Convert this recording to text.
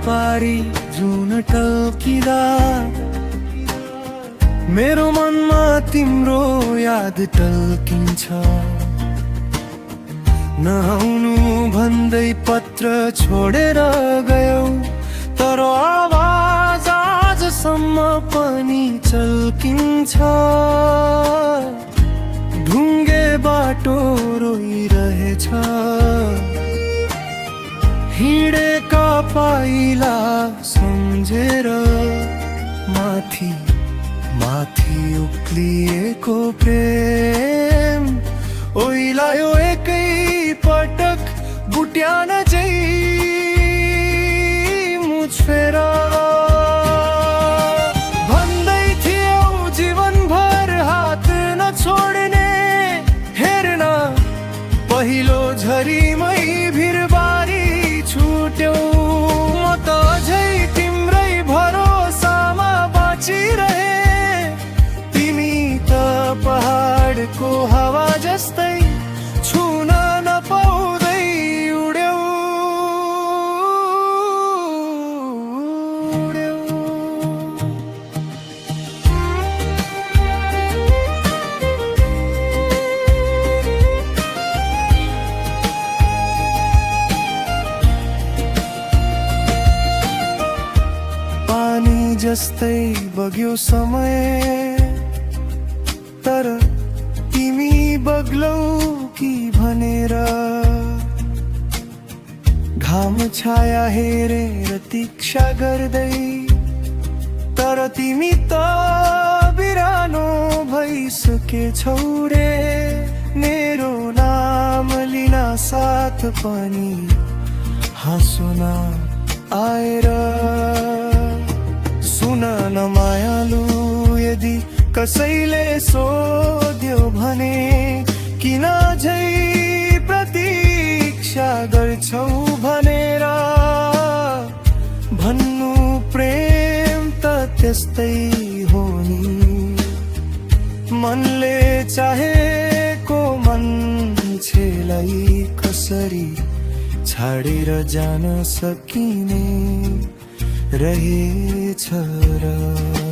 पारी जुन टल्किँदा मेरो मनमा तिम्रो याद टल्किन्छ। नआउनु भन्दै पत्र छोडेर गयौ, तर आवाज आजसम्म पनि चल्किन्छ। ढुङ्गे बाटो रोइरहेछ, हिँडेका पाइला सम्झेर। माथि माथि उक्लिएको प्रेम ओइलायो एकै पटक बुट्यान झै मुछेर। भन्दै थियौ जीवनभर हात नछोड्ने, हेर्न पहिलो झरीमै भिरबारी छुट्यौ। म त अझै तिम्रै भरोसामा बाँचिरहे, तिमी त पहाडको हावा जस्तै छुन नपाउँदै उड्यौ। पानी जस्तै बग्यो समय, तर तिमी बग्लौ कि भनेर। घाम छाया हेरेर तीक्षा गर्दै, तर तिमी त बिरानो भइसकेछौ रे। मेरो नाम लिन साथ पनि हाँसो न आएर। सुन न मायालु, यदि कसैले सोध्यो भने किन झै प्रतीक्षा गर्छौ भनेर। भन्नु प्रेम त त्यस्तै हो नि, मनले चाहेको मान्छेलाई कसरी छाडेर जान सकिने रहेछ र।